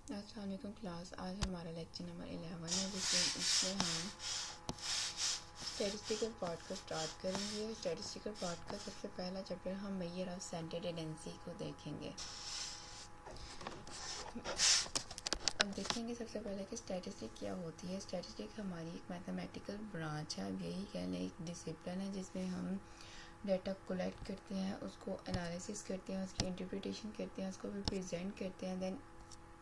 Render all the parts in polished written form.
अस्सलाम वालेकुम क्लास। आज हमारा लेक्चर नंबर 11 है जिसमें हम स्टैटिस्टिकल पार्ट को स्टार्ट करेंगे। स्टैटिस्टिकल पार्ट का सबसे पहला चैप्टर हम मेजर ऑफ सेंटर टेंडेंसी को देखेंगे। अब देखेंगे सबसे पहले कि स्टैटिस्टिक क्या होती है। स्टैटिस्टिक हमारी एक मैथमेटिकल ब्रांच है, अब यही कह लें एक डिसिप्लिन है जिसमें हम डाटा कलेक्ट करते हैं, उसको एनालिसिस करते हैं, उसकी इंटरप्रिटेशन करते हैं, उसको फिर प्रेजेंट करते हैं, देन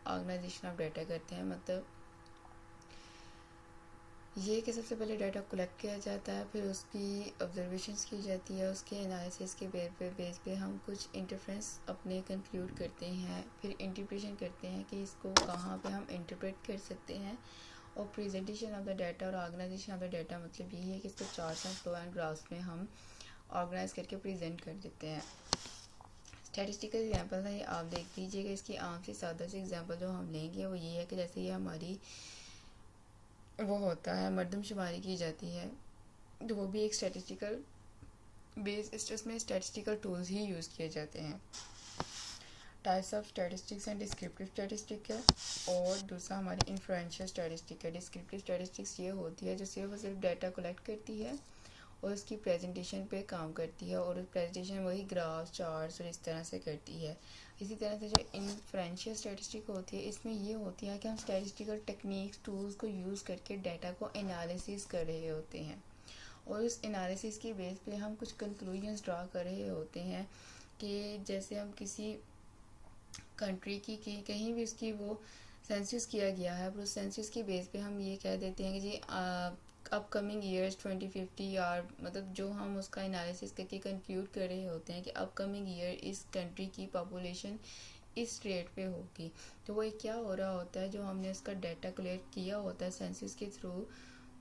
ऑर्गेनाइजेशन ऑफ डाटा करते हैं। मतलब ये कि सबसे पहले डाटा कलेक्ट किया जाता है, फिर उसकी ऑब्जर्वेशंस की जाती है, उसके एनालिसिस के बेस पे हम कुछ इंटरफ्रेंस अपने कंक्लूड करते हैं, फिर इंटरप्रिटेशन करते हैं कि इसको कहाँ पे हम इंटरप्रेट कर सकते हैं, और प्रेजेंटेशन ऑफ द डाटा और ऑर्गेनाइजेशन ऑफ द डाटा मतलब यही है कि इसको charts and flow and graphs में हम ऑर्गेनाइज करके प्रेजेंट कर देते हैं। स्टैटिस्टिकल एग्जांपल है, आप देख लीजिएगा। इसकी आम से सादा से एग्जांपल जो हम लेंगे वो ये है कि जैसे ये हमारी वो होता है मरदमशुमारी की जाती है, तो वो भी एक स्टैटिस्टिकल बेस, इसमें स्टैटिस्टिकल टूल्स ही यूज़ किए जाते हैं। Types of statistics and descriptive statistic है, और दूसरा हमारी इन्फ्लुएंशियल स्टैटिस्टिक है। डिस्क्रिप्टिव स्टैटिस्टिक्स ये होती है जो सिर्फ और सिर्फ डाटा कलेक्ट करती है और उसकी प्रेजेंटेशन पे काम करती है, और प्रेजेंटेशन वही ग्राफ चार्ट्स और इस तरह से करती है। इसी तरह से जो इन्फ्लुएंशियल स्टैटिस्टिक होती है, इसमें ये होती है कि हम स्टैटिस्टिकल टेक्निक्स टूल्स को यूज़ करके डाटा को एनालिसिस कर रहे होते हैं, और उस एनालिसिस की बेस पे हम कुछ कंक्लूजन्स ड्रा कर रहे होते हैं कि जैसे हम किसी कंट्री की कहीं भी उसकी वो सेंसस किया गया है, पर उस सेंसस की बेस पे हम ये कह देते हैं कि जी अपकमिंग ईयर्स 2050, और मतलब जो हम उसका एनालिसिस करके कंक्लूड कर रहे होते हैं कि अपकमिंग ईयर इस कंट्री की पॉपुलेशन इस रेट पे होगी। तो वो क्या हो रहा होता है, जो हमने उसका डाटा कलेक्ट किया होता है सेंसस के थ्रू,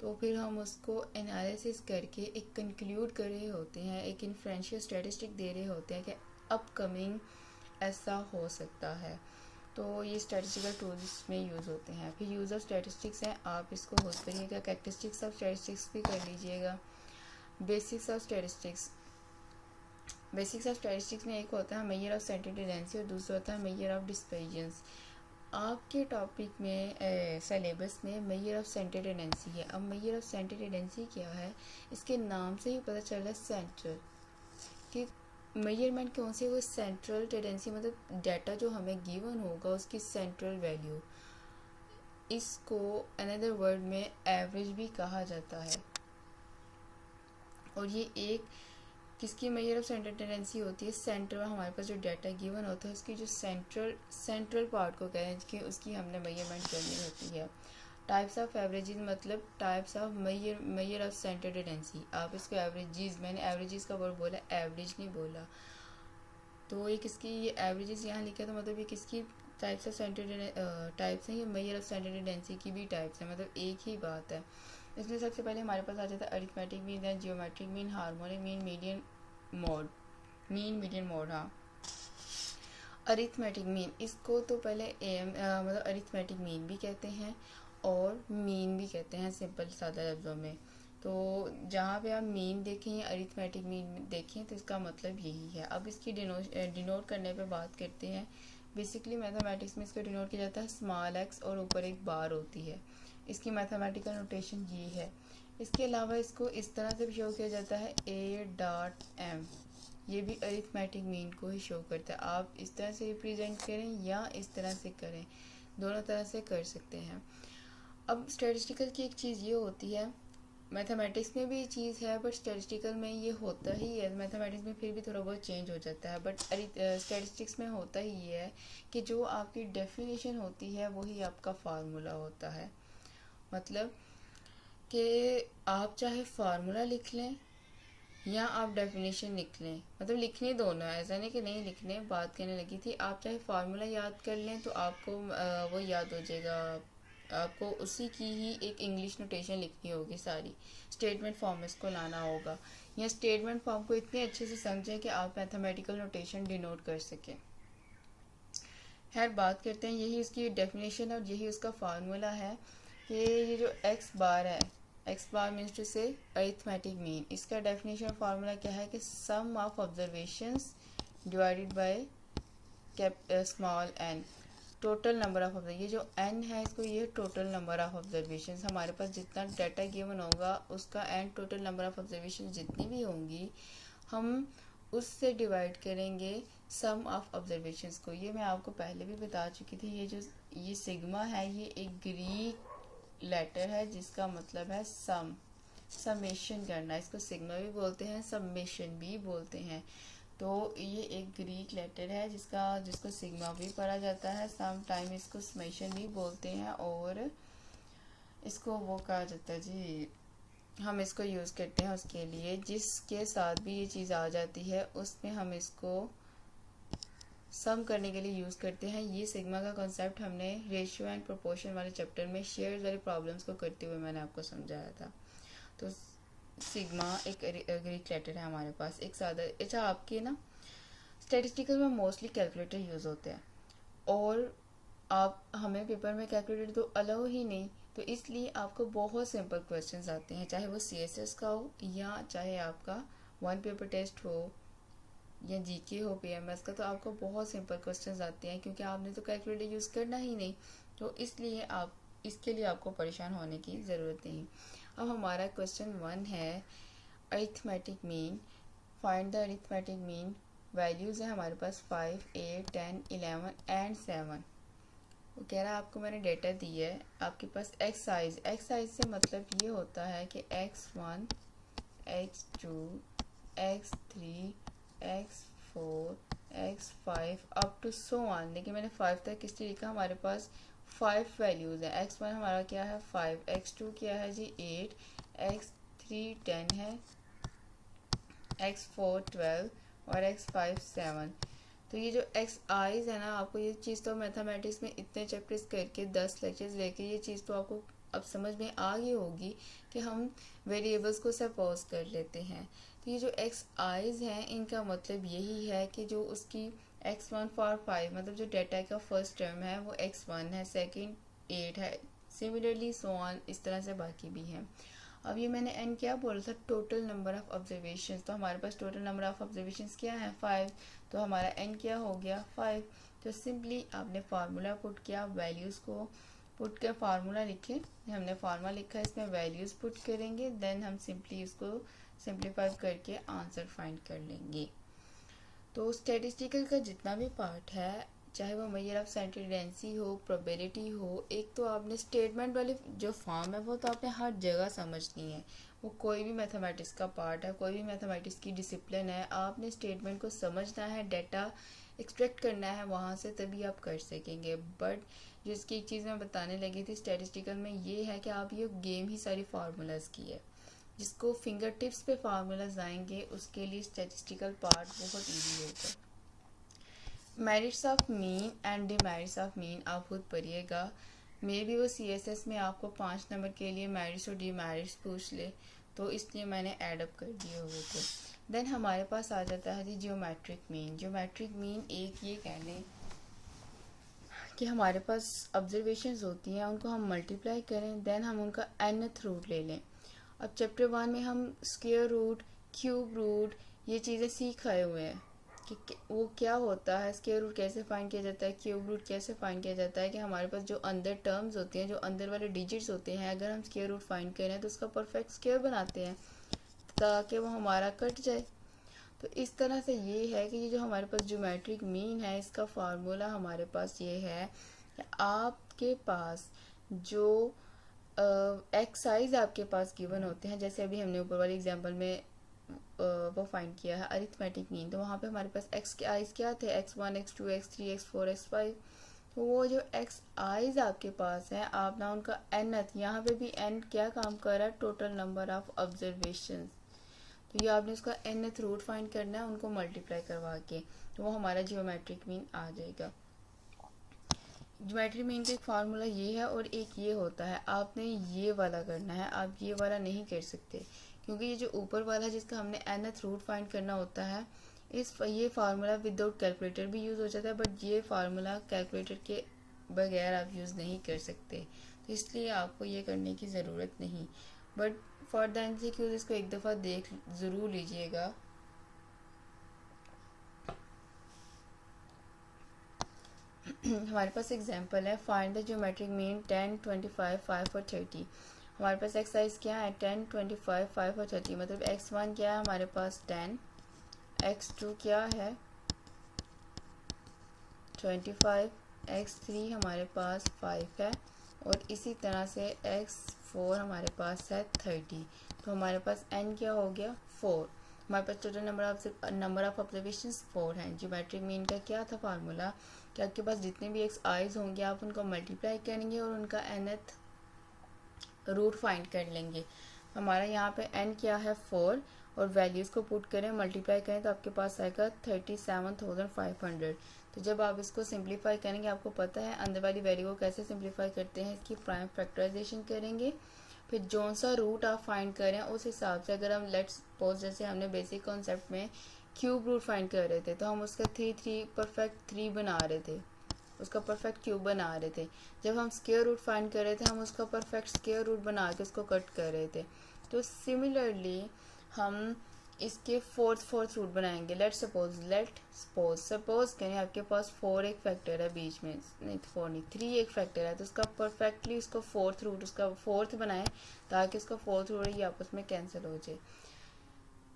तो फिर हम उसको एनालिसिस करके एक कंक्लूड कर रहे होते हैं, एक इन्फ्लुएंशियल स्टैटिस्टिक दे रहे होते हैं कि अपकमिंग ऐसा हो सकता है। तो ये स्टैटिस्टिकल टूल्स में यूज़ होते हैं। फिर यूज़ ऑफ स्टैटिस्टिक्स हैं, आप इसको होल्ड करिएगा। कैरेक्टरिस्टिक्स ऑफ स्टैटिस्टिक्स भी कर लीजिएगा। Basics of statistics, basics of statistics में एक होता है मेजर ऑफ सेंटर टेंडेंसी और दूसरा होता है मेजर ऑफ डिस्पर्जन्स। आपके टॉपिक में सिलेबस में मेजर ऑफ सेंटर टेंडेंसी है। अब मेजर ऑफ सेंटर टेंडेंसी क्या है, इसके नाम से ही पता चल रहा है सेंट्रल, कि मेजरमेंट कौन सी, वो सेंट्रल टेंडेंसी मतलब डाटा जो हमें गिवन होगा उसकी सेंट्रल वैल्यू, इसको अनदर वर्ड में एवरेज भी कहा जाता है। और ये एक किसकी मेजर ऑफ सेंट्रल टेंडेंसी होती है, सेंट्रल, हमारे पास जो डाटा गिवन होता है उसकी जो सेंट्रल पार्ट को कहें कि उसकी हमने मेजरमेंट करनी होती है। टाइप्स ऑफ एवरेजेस मतलब types of measure of central tendency. आप इसको एवरेजेस, मैंने एवरेजेस का वर्ड बोला, एवरेज नहीं बोला। तो ये किसकी, ये एवरेजेस यहाँ लिखा, तो मतलब ये किसकी टाइप्स ऑफ सेंटर टाइप्स हैं, ये मेजर ऑफ सेंटर टेंडेंसी की भी टाइप्स हैं, मतलब एक ही बात है। इसमें सबसे पहले हमारे पास आ जाता है arithmetic mean, then geometric mean, harmonic mean, median mode, mean median mode. हाँ, अरिथमेटिक मीन, इसको तो पहले मतलब अरिथमेटिक मीन भी कहते हैं और मीन भी कहते हैं, सिंपल सादा लफ्ज़ों में। तो जहाँ पे आप मीन देखें या अरिथमेटिक मीन देखें तो इसका मतलब यही है। अब इसकी डिनोट करने पे बात करते हैं। बेसिकली मैथमेटिक्स में इसको डिनोट किया जाता है स्मॉल एक्स और ऊपर एक बार होती है, इसकी मैथमेटिकल नोटेशन ये है। इसके अलावा इसको इस तरह से भी शो किया जाता है A.M, ये भी अरिथमेटिक मीन को ही शो करता है। आप इस तरह से रिप्रेजेंट करें या इस तरह से करें, दोनों तरह से कर सकते हैं। अब स्टैटिस्टिकल की एक चीज़ ये होती है, मैथमेटिक्स में भी ये चीज़ है बट स्टैटिस्टिकल में ये होता ही है, मैथमेटिक्स में फिर भी थोड़ा बहुत चेंज हो जाता है, बट स्टैटिस्टिक्स में होता ही ये है कि जो आपकी डेफिनेशन होती है वही आपका फार्मूला होता है। मतलब कि आप चाहे फार्मूला लिख लें या आप डेफिनेशन लिख लें, मतलब लिखने दोनों है, ऐसा नहीं कि नहीं लिखने, बात करने लगी थी। आप चाहे फार्मूला याद कर लें तो आपको वो याद हो जाएगा, आपको उसी की ही एक इंग्लिश नोटेशन लिखनी होगी सारी, स्टेटमेंट फॉर्म में इसको लाना होगा, या स्टेटमेंट फॉर्म को इतने अच्छे से समझें कि आप मैथमेटिकल नोटेशन डिनोट कर सकें। खैर बात करते हैं, यही उसकी डेफिनेशन और यही उसका फार्मूला है कि ये जो एक्स बार है, X bar means to say arithmetic mean, इसका डेफिनेशन फार्मूला क्या है कि sum of observations divided by small N total number of observe, ये जो n है इसको, ये टोटल नंबर ऑफ ऑब्जर्वेशन, हमारे पास जितना डाटा गिवन होगा उसका n total number of observation जितनी भी होंगी हम उससे डिवाइड करेंगे सम ऑफ ऑब्जर्वेशंस को। ये मैं आपको पहले भी बता चुकी थी। ये सिग्मा है, ये एक ग्रीक लेटर है जिसका मतलब है सम, समेशन करना। इसको सिग्मा भी बोलते हैं, समेशन भी बोलते हैं। तो ये एक ग्रीक लेटर है जिसको सिग्मा भी पढ़ा जाता है, सम टाइम इसको समेशन भी बोलते हैं, और इसको वो कहा जाता है जी, हम इसको यूज़ करते हैं उसके लिए जिसके साथ भी ये चीज़ आ जाती है उसमें हम इसको सम करने के लिए यूज़ करते हैं। ये सिग्मा का कॉन्सेप्ट हमने रेशियो एंड प्रोपोर्शन वाले चैप्टर में शेयर वाले प्रॉब्लम्स को करते हुए मैंने आपको समझाया था। तो सिग्मा एक ग्रीक लेटर है हमारे पास, एक सादा। अच्छा, आपके ना स्टैटिस्टिकल में मोस्टली कैलकुलेटर यूज़ होते हैं और आप हमें पेपर में कैलकुलेटर तो अलाउ ही नहीं, तो इसलिए आपको बहुत सिंपल क्वेश्चंस आते हैं, चाहे वो CSS का हो या चाहे आपका वन पेपर टेस्ट हो या GK हो PMS का, तो आपको बहुत सिंपल क्वेश्चंस आते हैं क्योंकि आपने तो कैलकुलेटर यूज़ करना ही नहीं, तो इसलिए आप इसके लिए आपको परेशान होने की ज़रूरत नहीं। अब हमारा क्वेश्चन 1 है arithmetic mean, find the arithmetic mean. Values है हमारे पास 5, 8, 10, 11 एंड 7। वो कह रहा है आपको मैंने डेटा दी है, आपके पास एक्स साइज से मतलब ये होता है कि x1, x2, x3, x4, x5 up to so on. लेकिन मैंने 5 तक इसलिए लिखा, हमारे पास 5 वैल्यूज़ है। x1 हमारा क्या है 5, x2 क्या है जी 8, x3 10 है, x4 12 और x5 7। तो ये जो एक्स आईज है ना, आपको ये चीज़ तो मैथमेटिक्स में इतने चैप्टर्स करके 10 लेक्चर्स लेके ये चीज़ तो आपको अब समझ में आ गई होगी कि हम वेरिएबल्स को सपोज कर लेते हैं। तो ये जो एक्स आईज हैं इनका मतलब यही है कि जो उसकी x1 फॉर 5 मतलब जो डेटा का फर्स्ट टर्म है वो x1 है, सेकंड 8 है, सिमिलरली सो ऑन, इस तरह से बाकी भी हैं। अब ये मैंने n क्या बोला था, टोटल नंबर ऑफ ऑब्जर्वेशंस। तो हमारे पास टोटल नंबर ऑफ ऑब्जर्वेशंस क्या है 5, तो हमारा n क्या हो गया 5। तो सिंपली आपने फार्मूला पुट किया, वैल्यूज़ को पुट कर फार्मूला लिखे, हमने फार्मूला लिखा, इसमें वैल्यूज़ पुट करेंगे, देन हम सिंपली इसको सिंप्लीफाई करके आंसर फाइंड कर लेंगे। तो स्टैटिस्टिकल का जितना भी पार्ट है, चाहे वो मेजर ऑफ सेंटेंडेंसी हो, प्रोबेबिलिटी हो, एक तो आपने स्टेटमेंट वाली जो फॉर्म है वो तो आपने हर जगह समझनी है। वो कोई भी मैथमेटिक्स का पार्ट है, कोई भी मैथमेटिक्स की डिसिप्लिन है, आपने स्टेटमेंट को समझना है, डाटा एक्सट्रैक्ट करना है वहाँ से, तभी आप कर सकेंगे। बट जिसकी एक चीज़ मैं बताने लगी थी स्टैटिस्टिकल में, ये है कि आप ये गेम ही सारी फार्मूलाज की है, जिसको फिंगर टिप्स पे फार्मूलाज आएंगे उसके लिए स्टैटिस्टिकल पार्ट बहुत ईजी होगा। Merits of mean and demerits of mean आप खुद पढ़िएगा। मे भी वो CSS में आपको 5 नंबर के लिए मेरिट्स और डिमेरिट्स पूछ ले, तो इसलिए मैंने एडअप कर दिए हुए थे। देन हमारे पास आ जाता है जी जियोमेट्रिक मीन। जियोमेट्रिक मीन एक ये कह लें कि हमारे पास ऑब्जर्वेशंस होती हैं, उनको हम मल्टीप्लाई करें, देन हम उनका nth रूट ले लें। अब चैप्टर 1 में हम स्क्वायर रूट, क्यूब रूट ये चीज़ें सीख आए हुए हैं कि वो क्या होता है, स्क्वायर रूट कैसे फाइंड किया जाता है, क्यूब रूट कैसे फाइंड किया जाता है, कि हमारे पास जो अंदर टर्म्स होती हैं, जो अंदर वाले डिजिट्स होते हैं, अगर हम स्क्वायर रूट फाइंड करें तो उसका परफेक्ट स्क्वायर बनाते हैं ताकि वो हमारा कट जाए। तो इस तरह से ये है कि ये जो हमारे पास ज्योमेट्रिक मीन है, इसका फार्मूला हमारे पास ये है कि आपके पास जो एक्साइज आपके पास गिवन होते हैं, जैसे अभी हमने ऊपर वाली एग्जांपल में वो फाइंड किया है अरिथमेटिक मीन, तो वहाँ पे हमारे पास एक्स के आइज क्या थे x1, x2, x3, x4, x5। तो वो जो एक्स आइज आपके पास है, आप ना उनका nth, यहाँ पे भी n क्या काम कर रहा है, टोटल नंबर ऑफ ऑब्जर्वेशन। तो ये आपने उसका nth रूट फाइंड करना है उनको मल्टीप्लाई करवा के, तो वो हमारा जियोमेट्रिक मीन आ जाएगा। ज्योमेट्रिक मीन का एक फार्मूला ये है और एक ये होता है, आपने ये वाला करना है, आप ये वाला नहीं कर सकते क्योंकि ये जो ऊपर वाला जिसका हमने nth रूट फाइंड करना होता है, ये फार्मूला विदाउट कैलकुलेटर भी यूज़ हो जाता है, बट ये फार्मूला कैलकुलेटर के बगैर आप यूज़ नहीं कर सकते, तो इसलिए आपको ये करने की ज़रूरत नहीं। बट फॉर द MCQs इसको एक दफ़ा देख ज़रूर लीजिएगा। हमारे पास एग्जांपल है, फाइंड द ज्योमेट्रिक मीन 10, 25, 5 और 30। हमारे पास एक्सरसाइज क्या है, 10, 25, 5 और 30। मतलब x1 क्या है हमारे पास 10, x2 क्या है 25, x3 हमारे पास 5 है, और इसी तरह से x4 हमारे पास है 30। तो हमारे पास n क्या हो गया 4। हमारे पास टोटल नंबर ऑफ ऑब्जर्वेशन 4 हैं। ज्योमेट्रिक मीन का क्या था फार्मूला, कि आपके पास जितने भी एक्स आइज होंगे आप उनको मल्टीप्लाई करेंगे और उनका nth रूट फाइंड कर लेंगे। हमारा यहाँ पे n क्या है 4, और वैल्यूज़ को पुट करें मल्टीप्लाई करें तो आपके पास आएगा 37,500। तो जब आप इसको सिंप्लीफाई करेंगे, आपको पता है अंदर वाली वैल्यू को कैसे सिंप्लीफाई करते हैं, इसकी प्राइम फैक्टराइजेशन करेंगे, फिर जौन सा रूट आप फाइंड करें उस हिसाब से, अगर हम लेट्स सपोज जैसे हमने बेसिक कॉन्सेप्ट में क्यूब रूट फाइंड कर रहे थे तो हम उसका 3 परफेक्ट 3 बना रहे थे, उसका परफेक्ट क्यूब बना रहे थे। जब हम स्क्वायर रूट फाइंड कर रहे थे हम उसका परफेक्ट स्क्वायर रूट बना के उसको कट कर रहे थे। तो सिमिलरली हम इसके फोर्थ रूट बनाएंगे। लेट सपोज करें आपके पास 4 एक फैक्टर है बीच में, नहीं 4 नहीं 3 एक फैक्टर है, तो उसका परफेक्टली उसको फोर्थ रूट उसका फोर्थ बनाएं ताकि उसका फोर्थ रूट ये आपस में कैंसिल हो जाए।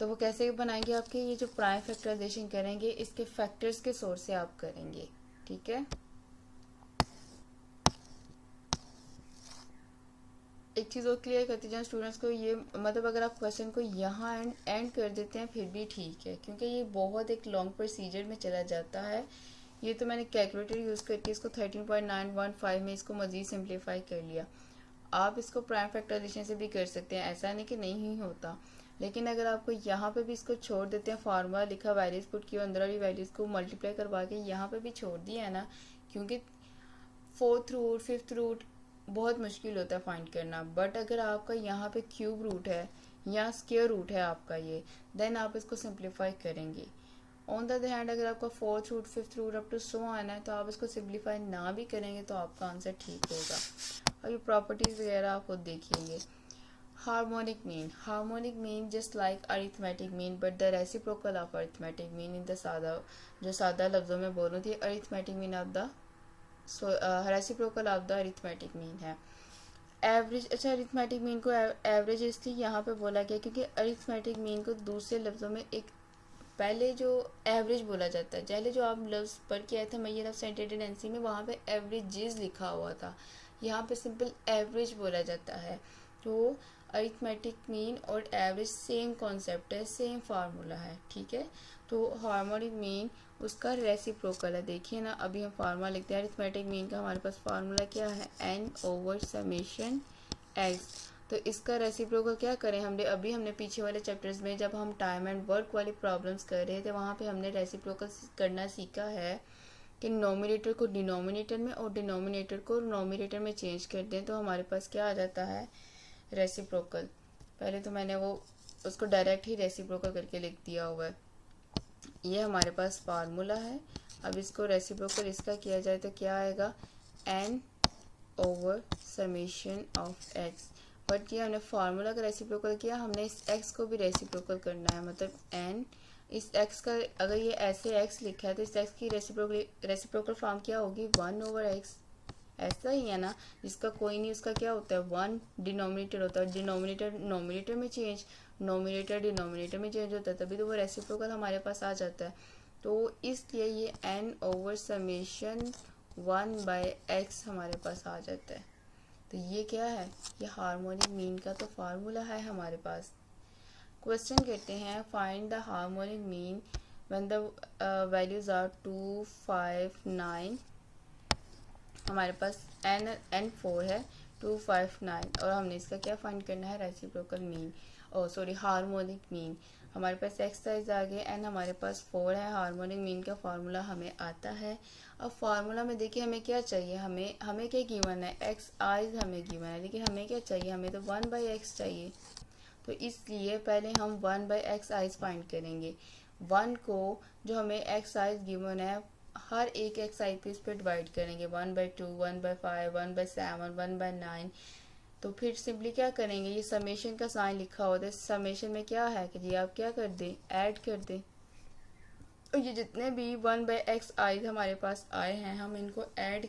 तो वो कैसे बनाएंगे, आपके ये जो प्राइम फैक्टराइजेशन करेंगे इसके फैक्टर्स के सोर्स से आप करेंगे, ठीक है। एक चीज़ और क्लियर करती जाए स्टूडेंट्स को, ये मतलब अगर आप क्वेश्चन को यहाँ एंड कर देते हैं फिर भी ठीक है, क्योंकि ये बहुत एक लॉन्ग प्रोसीजर में चला जाता है। ये तो मैंने कैलकुलेटर यूज़ करके इसको 13.915 में इसको मज़ीद सिंप्लीफाई कर लिया। आप इसको प्राइम फैक्टराइजेशन से भी कर सकते हैं, ऐसा नहीं कि नहीं ही होता। लेकिन अगर आपको यहाँ पे भी इसको छोड़ देते हैं, फार्मूला लिखा वैल्यूज पुट किया, अंदर वाली वैल्यूज़ को मल्टीप्लाई करवा के यहाँ पे भी छोड़ दिया है ना, क्योंकि फोर्थ रूट फिफ्थ रूट बहुत मुश्किल होता है फाइंड करना। बट अगर आपका यहाँ पे क्यूब रूट है या स्क्वायर रूट है आपका ये, देन आप इसको सिंप्लीफाई करेंगे। ऑन द अदर हैंड अगर आपका fourth root fifth root up to सो आना है तो आप इसको सिंप्लीफाई ना भी करेंगे तो आपका आंसर ठीक होगा। और ये प्रॉपर्टीज़ वगैरह आप खुद देखिएंगे। Harmonic mean just like arithmetic mean but the reciprocal of arithmetic mean in the सादा, जो सादा लफ्ज़ों में बोलूँ थी arithmetic mean of the reciprocal of the arithmetic mean है एवरेज। अच्छा, अरिथमेटिक मीन को एवरेज इसलिए यहाँ पे बोला गया क्योंकि अरिथमेटिक मीन को दूसरे लफ्ज़ों में एक पहले जो एवरेज बोला जाता है, पहले जो आप लफ्ज़ पढ़ के आए थे मैं ये लफ्ज़ सेंटेंटेंसी में, वहाँ पे एवरेजेस लिखा हुआ था, यहाँ पे सिंपल एवरेज बोला जाता है। तो अरिथमेटिक मीन और एवरेज सेम कॉन्सेप्ट है, सेम फार्मूला है, ठीक है। तो हार्मोनिक मीन उसका रेसिप्रोकल है। देखिए ना, अभी हम फार्मूला लिखते हैं अरिथमेटिक मीन का, हमारे पास फार्मूला क्या है n/समेशन x। तो इसका रेसिप्रोकल क्या करें, हमने पीछे वाले चैप्टर्स में जब हम टाइम एंड वर्क वाली प्रॉब्लम्स कर रहे थे वहाँ पे हमने रेसिप्रोकल करना सीखा है कि नोमिनेटर को डिनोमिनेटर में और डिनोमिनेटर को नोमिनेटर में चेंज कर दें तो हमारे पास क्या आ जाता है रेसिप्रोकल। पहले तो मैंने वो उसको डायरेक्ट ही रेसिप्रोकल करके लिख दिया हुआ है। ये हमारे पास फार्मूला है। अब इसको रेसिप्रोकल इसका किया जाए तो क्या आएगा n/समेशन ऑफ x। बट ये हमने फार्मूला का रेसिप्रोकल किया, हमने इस x को भी रेसिप्रोकल करना है। मतलब n इस x का, अगर ये ऐसे x लिखा है तो इस x की रेसिप्रोकल फॉर्म क्या होगी 1/x। ऐसा ही है ना, जिसका कोई नहीं उसका क्या होता है 1 डिनोमिनेटर होता है, डिनोमिनेटर नोमिनेटर में चेंज, नोमिनेटर डिनोमिनेटर में चेंज होता है, तभी तो वो रेसिप्रोकल हमारे पास आ जाता है। तो इसलिए ये n/समेशन 1/x हमारे पास आ जाता है। तो ये क्या है, ये हार्मोनिक मीन का तो फार्मूला है हमारे पास। क्वेश्चन कहते हैं find the harmonic mean when the values are 2, 5, 9। हमारे पास n4 है 2, 5, 9 और हमने इसका क्या फाइंड करना है रेसिप्रोकल मीन, हार्मोनिक मीन। हमारे पास एक्सरसाइज आ गए, n हमारे पास 4 है, हार्मोनिक मीन का फार्मूला हमें आता है। अब फार्मूला में देखिए हमें क्या चाहिए, हमें क्या गिवन है एक्स आइज हमें गिवन है, लेकिन हमें क्या चाहिए, हमें तो 1/x चाहिए। तो इसलिए पहले हम 1/x आइज फाइंड करेंगे। 1 को जो हमें एक्स आइज गिवन है हर एक एक्स आई पे इस पर डिवाइड करेंगे 1/2, 1/5, 1/7, 1/9। तो फिर सिंपली क्या करेंगे, ये समेशन का साइन लिखा होता है, समेशन में क्या है कि जी आप क्या कर दें ऐड कर दें। और ये जितने भी 1/x आई हमारे पास आए हैं, हम इनको ऐड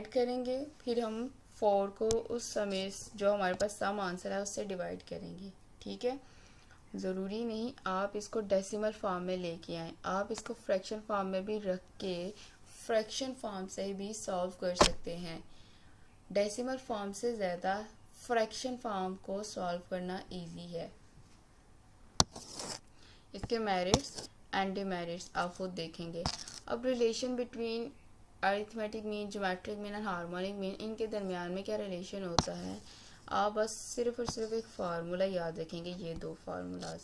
करेंगे, फिर हम 4 को उस समय जो हमारे पास सम आंसर है उससे डिवाइड करेंगे। ठीक है, ज़रूरी नहीं आप इसको डेसिमल फॉर्म में लेके आएँ, आप इसको फ्रैक्शन फॉर्म में भी रख के फ्रैक्शन फॉर्म से भी सॉल्व कर सकते हैं। डेसिमल फॉर्म से ज़्यादा फ्रैक्शन फॉर्म को सॉल्व करना इजी है। इसके मेरिट्स एंड डिमेरिट्स आप खुद देखेंगे। अब relation between arithmetic mean, geometric mean और हार्मोनिक मीन, इनके दरमियान में क्या रिलेशन होता है, आप बस सिर्फ और सिर्फ एक फार्मूला याद रखेंगे, ये 2 फार्मूलाज।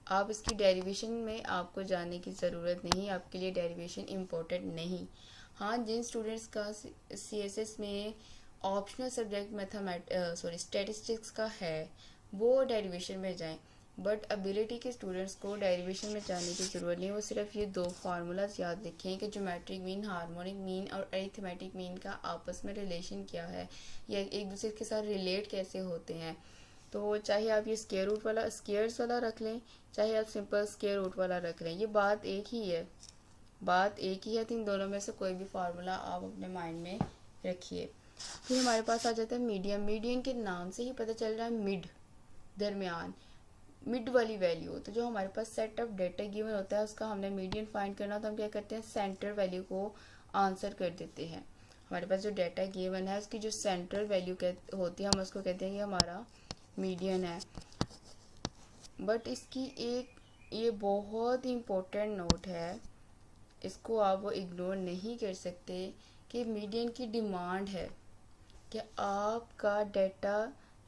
आप इसकी डेरिवेशन में आपको जानने की ज़रूरत नहीं, आपके लिए डेरिवेशन इम्पोर्टेंट नहीं। हाँ, जिन स्टूडेंट्स का CSS में ऑप्शनल सब्जेक्ट स्टैटिस्टिक्स का है वो डेरिवेशन में जाएं, बट एबिलिटी के स्टूडेंट्स को डेरिवेशन में जाने की ज़रूरत नहीं। वो सिर्फ ये 2 फार्मूलाज याद रखें कि ज्योमेट्रिक मीन, हार्मोनिक मीन और अरिथमेटिक मीन का आपस में रिलेशन क्या है, या एक दूसरे के साथ रिलेट कैसे होते हैं। तो चाहे आप ये स्केयर्स वाला रख लें, चाहे आप सिंपल स्केयर रूट वाला रख लें, ये बात एक ही है, तो इन दोनों में से कोई भी फार्मूला आप अपने माइंड में रखिए। फिर हमारे पास आ जाता है मीडियम। मीडियन के नाम से ही पता चल रहा है मिड, दरमियान, मिड वाली वैल्यू। तो जो हमारे पास सेट ऑफ डेटा गिवन होता है उसका हमने मीडियन फाइंड करना, तो हम क्या करते हैं, सेंटर वैल्यू को आंसर कर देते हैं। हमारे पास जो डेटा गिवन है उसकी जो सेंट्रल वैल्यू होती है हम उसको कहते हैं कि हमारा मीडियन है। बट इसकी एक ये बहुत इम्पोर्टेंट नोट है, इसको आप वो इग्नोर नहीं कर सकते कि मीडियन की डिमांड है कि आपका डेटा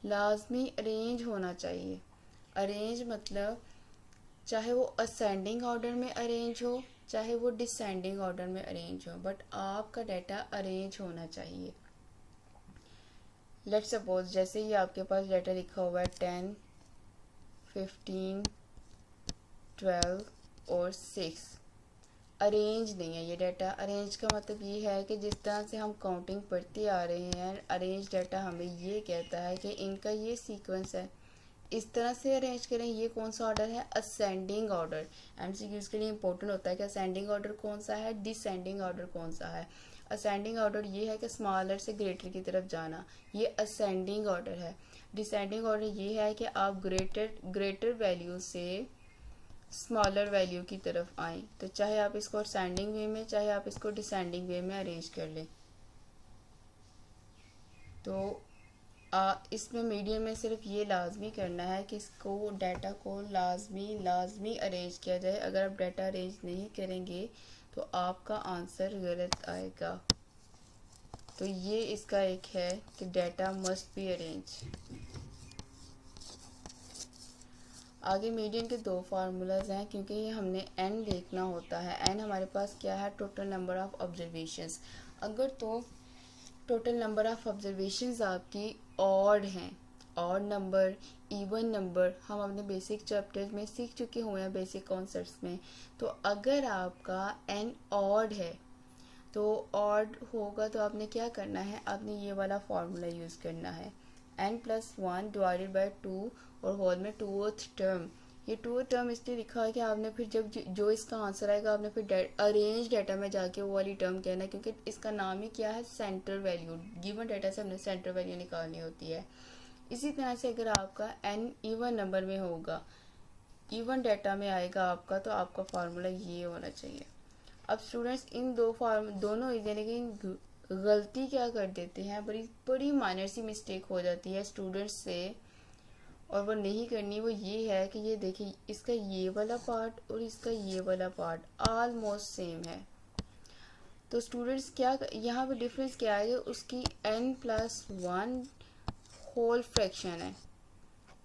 लाजमी अरेंज होना चाहिए। अरेंज मतलब चाहे वो असेंडिंग ऑर्डर में अरेंज हो, चाहे वो डिसेंडिंग ऑर्डर में अरेंज हो, बट आपका डाटा अरेंज होना चाहिए। लेट्स सपोज जैसे ही आपके पास डाटा लिखा हुआ है 10, 15, 12 और 6, अरेंज नहीं है ये डाटा। अरेंज का मतलब ये है कि जिस तरह से हम काउंटिंग पढ़ते आ रहे हैं, अरेंज डाटा हमें ये कहता है कि इनका ये सीक्वेंस है, इस तरह से अरेंज करें। ये कौन सा ऑर्डर है, असेंडिंग ऑर्डर। MCQs के लिए इंपॉर्टेंट होता है कि असेंडिंग ऑर्डर कौन सा है, डिसेंडिंग ऑर्डर कौन सा है। असेंडिंग ऑर्डर ये है कि स्मॉलर से ग्रेटर की तरफ जाना, ये असेंडिंग ऑर्डर है। डिसेंडिंग ऑर्डर ये है कि आप ग्रेटर वैल्यू से स्मॉलर वैल्यू की तरफ आएँ। तो चाहे आप इसको असेंडिंग वे में, चाहे आप इसको डिसेंडिंग वे में अरेंज कर लें। तो इसमें मीडियम में सिर्फ ये लाजमी करना है कि इसको डाटा को लाजमी अरेंज किया जाए। अगर आप डाटा अरेंज नहीं करेंगे तो आपका आंसर गलत आएगा। तो ये इसका एक है कि डाटा मस्ट बी अरेंज। आगे मीडियन के 2 फार्मूलाज हैं, क्योंकि ये हमने n देखना होता है। n हमारे पास क्या है, टोटल नंबर ऑफ ऑब्जर्वेशंस। अगर तो टोटल नंबर ऑफ ऑब्जर्वेशंस आपकी ऑड हैं, ऑड नंबर, इवन नंबर, हम अपने बेसिक चैप्टर्स में सीख चुके हुए हैं, बेसिक कॉन्सेप्ट्स में। तो अगर आपका n ऑड है, तो ऑड होगा तो आपने क्या करना है, आपने ये वाला फार्मूला यूज़ करना है, n+1 डिवाइडेड बाई 2 और होल में 2th टर्म। ये 2th टर्म इसलिए लिखा है कि आपने फिर जब जो इसका आंसर आएगा आपने फिर अरेंज डाटा में जाके वो वाली टर्म कहना है, क्योंकि इसका नाम ही क्या है, सेंटर वैल्यू। गिवन डाटा से हमने सेंटर वैल्यू निकालनी होती है। इसी तरह से अगर आपका n इवन नंबर में होगा, इवन डाटा में आएगा आपका, तो आपका फार्मूला ये होना चाहिए। अब स्टूडेंट्स इन दोनों यानी गलती क्या कर देते हैं, बड़ी माइनर सी मिस्टेक हो जाती है स्टूडेंट्स से, और वो नहीं करनी। वो ये है कि ये देखिए, इसका ये वाला पार्ट और इसका ये वाला पार्ट ऑलमोस्ट सेम है। तो स्टूडेंट्स क्या यहाँ पे डिफरेंस क्या है, उसकी n+1 होल फ्रैक्शन है,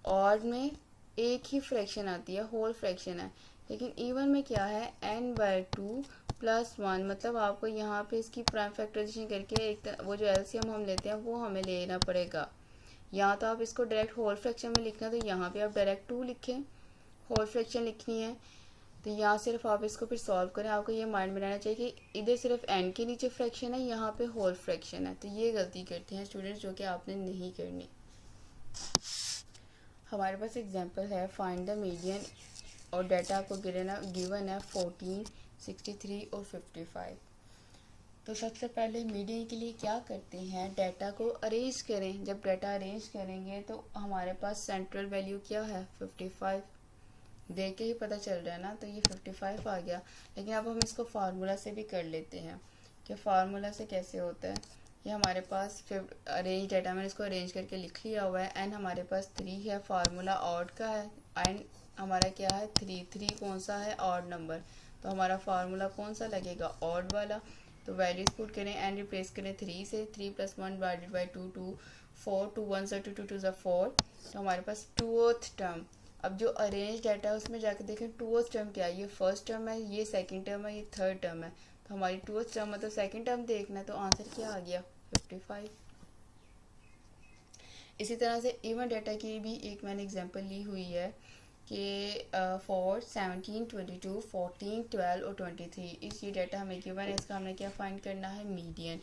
और में एक ही फ्रैक्शन आती है, होल फ्रैक्शन है। लेकिन इवन में क्या है, n/2 + 1, मतलब आपको यहाँ पे इसकी प्राइम फैक्टराइजेशन करके एक वो जो LCM हम लेते हैं वो हमें लेना पड़ेगा। यहाँ तो आप इसको डायरेक्ट होल फ्रैक्शन में लिखना, तो यहाँ पे आप डायरेक्ट 2 लिखें, होल फ्रैक्शन लिखनी है। तो यहाँ सिर्फ आप इसको फिर सॉल्व करें। आपको ये माइंड में रहना चाहिए कि इधर सिर्फ n के नीचे फ्रैक्शन है, यहाँ पे होल फ्रैक्शन है। तो ये गलती करते हैं स्टूडेंट्स, जो कि आपने नहीं करनी। हमारे पास एग्जांपल है, फाइंड द मीडियन और डाटा आपको गिवन है 14, 63 और 55। तो सबसे पहले मीडियन के लिए क्या करते हैं, डाटा को अरेंज करें। जब डाटा अरेंज करेंगे तो हमारे पास सेंट्रल वैल्यू क्या है 55, देख के ही पता चल रहा है ना, तो ये 55 आ गया। लेकिन अब हम इसको फार्मूला से भी कर लेते हैं कि फार्मूला से कैसे होता है। ये हमारे पास अरेंज डाटा, मैंने इसको अरेंज करके लिख लिया हुआ है। एन हमारे पास 3 है, फार्मूला ऑड का है। एन हमारा क्या है 3, 3 कौन सा है ऑड नंबर, तो हमारा फार्मूला कौन सा लगेगा ऑड वाला। तो वैल्यूज पुट करें, एन रिप्लेस करें 3 से, 3 + 1 डिवाइडेड बाई 2, 2 4, 2 1 = 2, 2 2 = 4। तो हमारे पास 2th टर्म। अब जो अरेंज डाटा है उसमें जाकर देखें 2th टर्म क्या है, ये फर्स्ट टर्म है, ये सेकंड टर्म है, ये थर्ड टर्म है। तो हमारी 2th टर्म मतलब सेकंड टर्म देखना है, तो आंसर क्या आ गया 55। इसी तरह से इवन डाटा की भी एक मैंने एग्जांपल ली हुई है कि 4, 17, 22, 14, 12 और 23 इस ये डाटा हमें गिवन है। इसका हमने क्या फाइंड करना है मीडियन।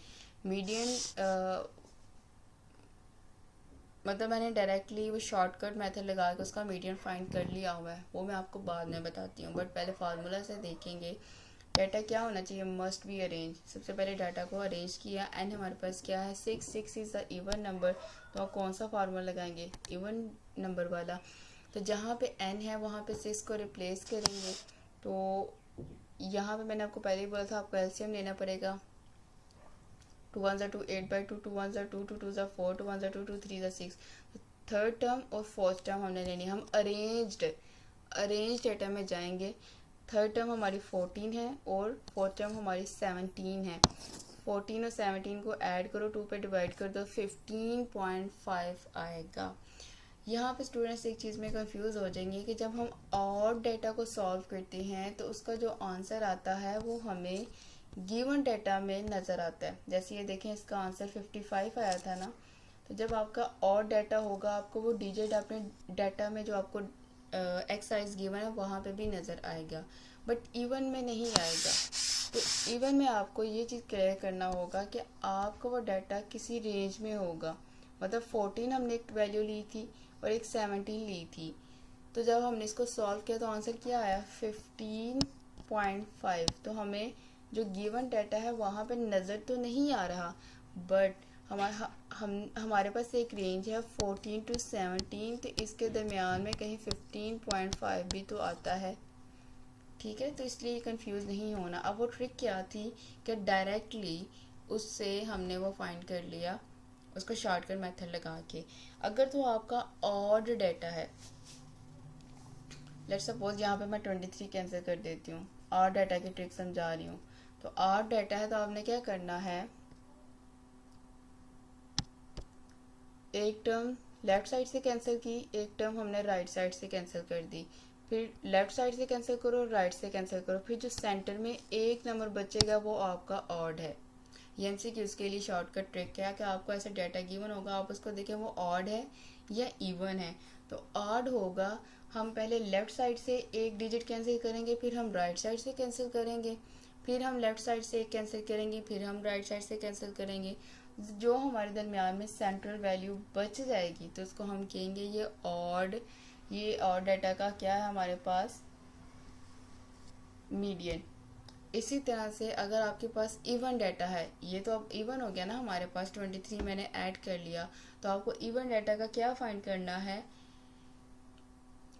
मतलब मैंने डायरेक्टली वो शॉर्टकट मेथड लगा के उसका मीडियन फाइंड कर लिया हुआ है, वो मैं आपको बाद में बताती हूँ। बट पहले फार्मूला से देखेंगे डाटा क्या होना चाहिए, मस्ट बी अरेंज। सबसे पहले डाटा को अरेंज किया, एन हमारे पास क्या है 6, 6 इज़ द इवन नंबर। तो आप कौन सा फार्मूला लगाएंगे इवन नंबर वाला। तो जहाँ पे n है वहाँ पे 6 को रिप्लेस करेंगे। तो यहाँ पे मैंने आपको पहले ही बोला था आपको एलसीएम लेना पड़ेगा। 2 1 = 2, 8/2, 2 1 = 2, 2 2 = 4, 2 1 = 2, 2 3 = 6। थर्ड टर्म और फोर्थ टर्म हमने लेनी, हम अरेंज डाटा में जाएंगे। थर्ड टर्म हमारी 14 है और फोर्थ टर्म हमारी 17 है। 14 और 17 को ऐड करो, 2 पे डिवाइड कर दो, 15.5 आएगा। यहाँ पे स्टूडेंट्स एक चीज़ में कंफ्यूज हो जाएंगे कि जब हम और डाटा को सॉल्व करते हैं तो उसका जो आंसर आता है वो हमें गिवन डाटा में नज़र आता है। जैसे ये देखें इसका आंसर 55 आया था ना, तो जब आपका और डाटा होगा आपको वो डिजिट अपने डाटा में जो आपको एक्सरसाइज गिवन है वहाँ पे भी नज़र आएगा, बट इवन में नहीं आएगा। तो इवन में आपको ये चीज़ क्लियर करना होगा कि आपका वो डाटा किसी रेंज में होगा। मतलब 14 हमने एक वैल्यू ली थी और एक 17 ली थी, तो जब हमने इसको सॉल्व किया तो आंसर क्या आया 15.5। तो हमें जो गिवन डाटा है वहाँ पे नज़र तो नहीं आ रहा, बट हमारे पास एक रेंज है 14 to 17, तो इसके दरमियान में कहीं 15.5 भी तो आता है। ठीक है, तो इसलिए कंफ्यूज नहीं होना। अब वो ट्रिक क्या थी कि डायरेक्टली उससे हमने वो फाइंड कर लिया उसको शॉर्टकट मेथड लगा के। अगर तो आपका ऑड डाटा है, लेट्स सपोज यहाँ पे मैं 23 कैंसिल कर देती हूँ, ऑड डाटा की ट्रिक समझा रही हूँ। तो ऑड डाटा है तो आपने क्या करना है, एक टर्म लेफ्ट साइड से कैंसिल की, एक टर्म हमने राइट साइड से कैंसिल कर दी, फिर लेफ्ट साइड से कैंसिल करो, राइट से कैंसिल करो, फिर जो सेंटर में एक नंबर बचेगा वो आपका ऑड है। ये एमसीक्यूज़ के लिए शॉर्टकट ट्रिक है कि आपको ऐसा डाटा गिवन होगा, आप उसको देखें वो ऑड है या इवन है। तो ऑड होगा, हम पहले लेफ्ट साइड से एक डिजिट कैंसिल करेंगे, फिर हम राइट साइड से कैंसिल करेंगे, फिर हम लेफ्ट साइड से एक कैंसिल करेंगे, फिर हम राइट साइड से कैंसिल करेंगे। जो हमारे दरमियान में सेंट्रल वैल्यू बच जाएगी तो उसको हम कहेंगे ये ऑड डाटा का क्या है हमारे पास मीडियन। इसी तरह से अगर आपके पास इवन डाटा है, ये तो अब इवन हो गया ना हमारे पास, 23 मैंने ऐड कर लिया, तो आपको इवन डाटा का क्या फाइंड करना है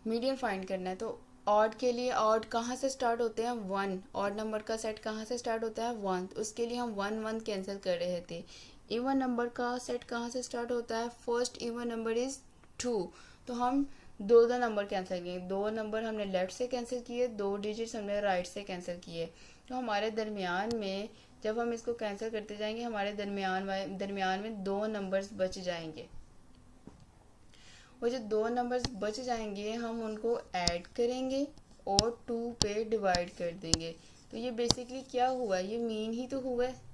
मीडियन फाइंड करना है। तो ऑड के लिए ऑड कहाँ से स्टार्ट होते हैं 1, ऑड नंबर का सेट कहाँ से स्टार्ट होता है 1, तो उसके लिए हम 1 1 कैंसिल कर रहे थे। इवन नंबर का सेट कहाँ से स्टार्ट होता है, फर्स्ट इवन नंबर इज़ 2, तो हम दो नंबर कैंसिल किए, 2 नंबर हमने लेफ्ट से कैंसिल किए, 2 डिजिट्स हमने राइट से कैंसिल किए। तो हमारे दरमियान में जब हम इसको कैंसिल करते जाएंगे हमारे दरमियान में 2 नंबर्स बच जाएंगे। वो जो 2 नंबर्स बच जाएंगे हम उनको ऐड करेंगे और 2 पे डिवाइड कर देंगे। तो ये बेसिकली क्या हुआ, ये मीन ही तो हुआ है।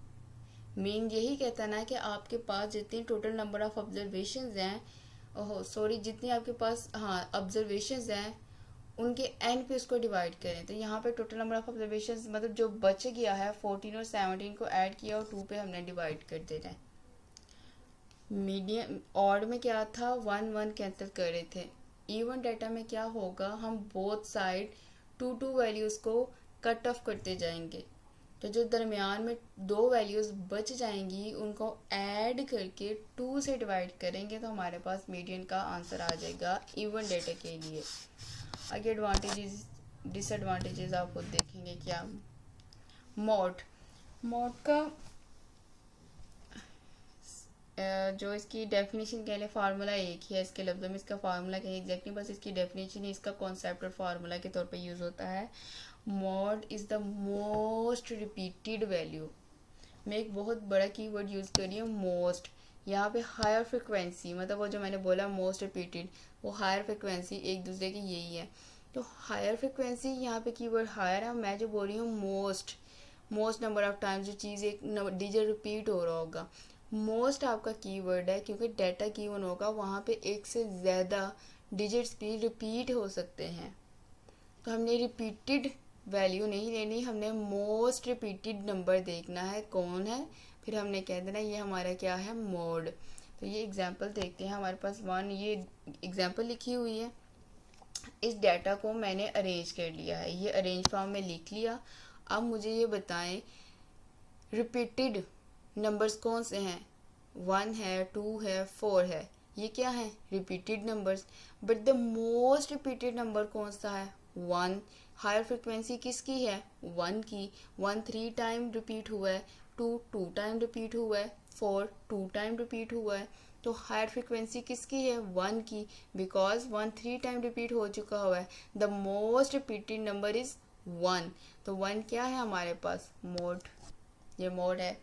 मीन यही कहता ना कि आपके पास जितनी टोटल नंबर ऑफ ऑब्जर्वेशंस हैं, ओहो सॉरी, जितनी आपके पास ऑब्जर्वेशंस हैं उनके एंड पे उसको डिवाइड करें। तो यहाँ पे टोटल नंबर ऑफ ऑब्जर्वेशंस मतलब जो बच गया है 14 और 17 को ऐड किया और 2 पे हमने डिवाइड कर देना है। मीडियम ऑड में क्या था 1 1 कैंसिल कर रहे थे। इवन डाटा में क्या होगा, हम बोथ साइड टू वैल्यूज़ को कट ऑफ करते जाएंगे। तो जो दरमियान में 2 वैल्यूज़ बच जाएंगी उनको ऐड करके 2 से डिवाइड करेंगे तो हमारे पास मीडियन का आंसर आ जाएगा इवन डेटा के लिए। आगे एडवांटेजेस डिसएडवांटेजेस आप खुद देखेंगे क्या। मॉड का जो इसकी डेफिनेशन कह लें फार्मूला एक ही है, इसके लफ्ज़ों में इसका फार्मूला कहें एग्जैक्टली, बस इसकी डेफिनेशन ही इसका कॉन्सेप्ट और फार्मूला के तौर पे यूज़ होता है। Mod is the most repeated value. मैं एक बहुत बड़ा कीवर्ड यूज़ कर रही हूँ मोस्ट। यहाँ पे हायर फ्रिक्वेंसी, मतलब वो जो मैंने बोला मोस्ट रिपीटेड, वो हायर फ्रिक्वेंसी एक दूसरे की यही है। तो हायर फ्रिक्वेंसी यहाँ पे कीवर्ड हायर है, मैं जो बोल रही हूँ मोस्ट नंबर ऑफ टाइम्स जो चीज़ एक डिजिट रिपीट हो रहा होगा। मोस्ट आपका कीवर्ड है क्योंकि डाटा गिवन होगा वहाँ पे एक से ज़्यादा डिजिट्स भी रिपीट हो सकते हैं। तो हमने रिपीटेड वैल्यू नहीं लेनी, हमने मोस्ट रिपीटेड नंबर देखना है कौन है, फिर हमने कह देना ये हमारा क्या है मोड। तो ये एग्जांपल देखते हैं, हमारे पास ये एग्जांपल लिखी हुई है। इस डाटा को मैंने अरेंज कर लिया है, ये अरेंज फॉर्म में लिख लिया। अब मुझे ये बताएं रिपीटेड नंबर्स कौन से हैं। 1 है, 2 है, 4 है, ये क्या है repeated numbers. But the most repeated number कौन सा है 1। हायर फ्रिक्वेंसी किसकी है 1 की। 1 3 टाइम रिपीट हुआ है, 2 टाइम रिपीट हुआ है, 4 2 टाइम रिपीट हुआ है। तो हायर फ्रिक्वेंसी किसकी है 1 की, बिकॉज 1 3 टाइम रिपीट हो चुका हुआ है। The most repeated number is 1। तो 1 क्या है हमारे पास मोड, ये मोड है।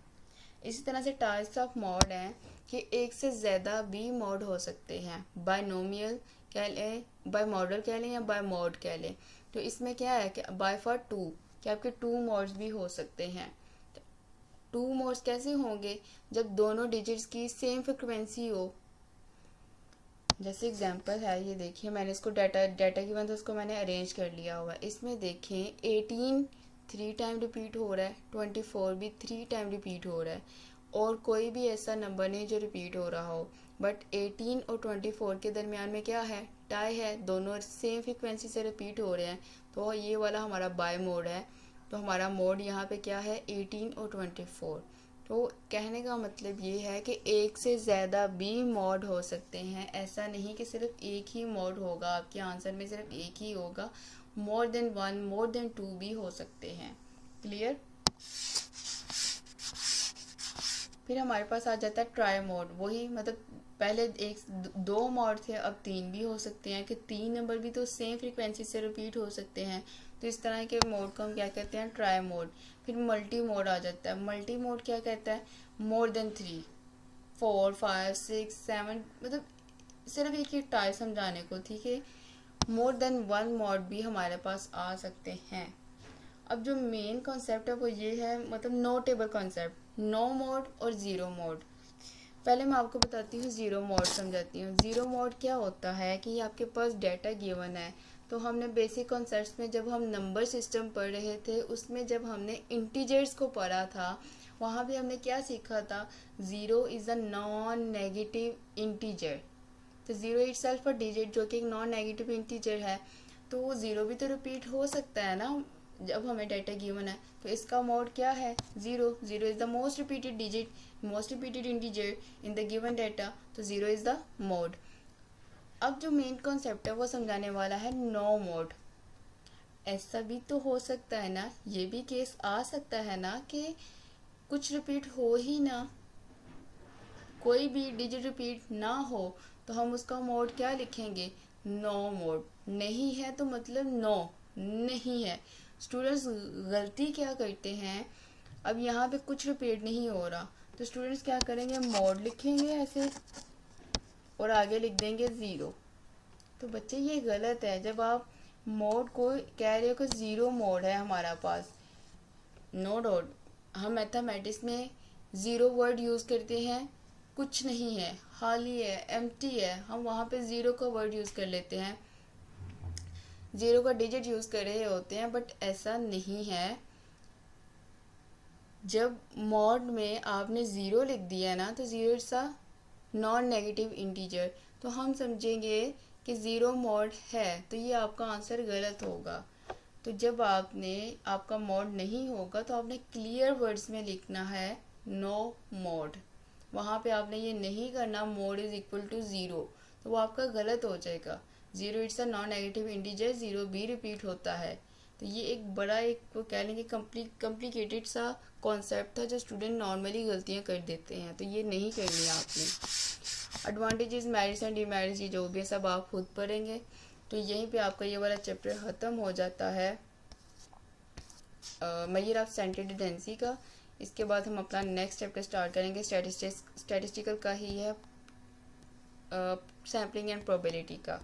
इसी तरह से टाइप्स ऑफ मोड हैं कि एक से ज़्यादा भी मोड हो सकते हैं। बायनोमियल कह लें, बाय मॉडल कह लें या बाय मोड कह लें। तो इसमें क्या है कि बाय फॉर 2 कि आपके 2 मोड्स भी हो सकते हैं। 2 मोड्स कैसे होंगे जब दोनों डिजिट्स की सेम फ्रिक्वेंसी हो। जैसे एग्जांपल है, ये देखिए मैंने इसको डाटा की वजह से उसको मैंने अरेंज कर लिया हुआ है। इसमें देखें 18 3 टाइम रिपीट हो रहा है, 24 भी 3 टाइम रिपीट हो रहा है, और कोई भी ऐसा नंबर नहीं जो रिपीट हो रहा हो। बट 18 और 24 के दरमियान में क्या है टाई है, दोनों सेम फ्रिक्वेंसी से रिपीट हो रहे हैं। तो ये वाला हमारा बाय मोड है। तो हमारा मोड यहाँ पे क्या है 18 और 24। तो कहने का मतलब ये है कि एक से ज़्यादा भी मोड हो सकते हैं, ऐसा नहीं कि सिर्फ एक ही मोड होगा, आपके आंसर में सिर्फ एक ही होगा। मोर देन 1 मोर देन 2 भी हो सकते हैं। क्लियर। फिर हमारे पास आ जाता है ट्राई मोड। वही मतलब पहले 2 मोड थे, अब 3 भी हो सकते हैं कि 3 नंबर भी तो सेम फ्रीक्वेंसी से रिपीट हो सकते हैं। तो इस तरह के मोड को हम क्या कहते हैं ट्राई मोड। फिर मल्टी मोड आ जाता है। मल्टी मोड क्या कहता है मोर देन 3 4 5 6 7, मतलब सिर्फ एक ही टाइप समझाने को, ठीक है। मोर देन 1 मोड भी हमारे पास आ सकते हैं। अब जो मेन कॉन्सेप्ट है वो ये है, मतलब no table concept, no mode और ज़ीरो मोड। पहले मैं आपको बताती हूँ ज़ीरो मोड समझाती हूँ। ज़ीरो मोड क्या होता है कि आपके पास डाटा गिवन है। तो हमने बेसिक कॉन्सेप्ट्स में जब हम नंबर सिस्टम पढ़ रहे थे उसमें जब हमने इंटीजर्स को पढ़ा था वहाँ भी हमने क्या सीखा था, zero is a non negative integer. तो ज़ीरो इटसेल्फ अ डिजिट जो कि एक नॉन नेगेटिव इंटीजर है, तो ज़ीरो भी तो रिपीट हो सकता है ना जब हमें डाटा गिवन है। तो इसका मोड क्या है zero. Zero is the most repeated digit, most repeated integer in the given data, तो ज़ीरो इज़ द मोड। अब जो मेन कॉन्सेप्ट है वो समझाने वाला है नो मोड। ऐसा भी तो हो सकता है ना, ये भी केस आ सकता है ना कि कुछ रिपीट हो ही ना, कोई भी डिजिट रिपीट ना हो, तो हम उसका मोड क्या लिखेंगे नो मोड। नहीं है तो मतलब नो नहीं है। स्टूडेंट्स गलती क्या करते हैं, अब यहाँ पे कुछ रिपीट नहीं हो रहा तो स्टूडेंट्स क्या करेंगे मोड लिखेंगे ऐसे और आगे लिख देंगे ज़ीरो। तो बच्चे ये गलत है। जब आप मोड को कह रहे हो कि ज़ीरो मोड है हमारा पास, नो डाउट हम मैथमेटिक्स में ज़ीरो वर्ड यूज़ करते हैं, कुछ नहीं है, खाली है, एम्प्टी है, हम वहाँ पे ज़ीरो का वर्ड यूज़ कर लेते हैं, ज़ीरो का डिजिट यूज़ कर रहे होते हैं। बट ऐसा नहीं है। जब मॉड में आपने ज़ीरो लिख दिया ना तो zero it's a non negative integer, तो हम समझेंगे कि ज़ीरो मॉड है, तो ये आपका आंसर गलत होगा। तो जब आपका मोड नहीं होगा तो आपने क्लियर वर्ड्स में लिखना है नो मोड। वहाँ पे आपने ये नहीं करना mode is equal to zero, तो वो आपका गलत हो जाएगा। Zero it's a non negative integer, zero भी रिपीट होता है। तो ये एक बड़ा एक वो कह लेंगे कॉम्प्लिकेटेड सा कॉन्सेप्ट था जो स्टूडेंट नॉर्मली गलतियाँ कर देते हैं, तो ये नहीं करनी है आपने। एडवांटेजेस, मेरिट्स एंड डिमेरिट्स ये जो भी है सब आप खुद पढ़ेंगे। तो यहीं पे आपका ये वाला चैप्टर ख़त्म हो जाता है मेजर ऑफ सेंटेड टेंडेंसी का। इसके बाद हम अपना नेक्स्ट चैप्टर स्टार्ट करेंगे स्टैटिस्टिकल का ही है, सैम्पलिंग एंड प्रोबेबिलिटी का।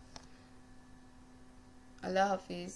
अल्लाह हाफिज़।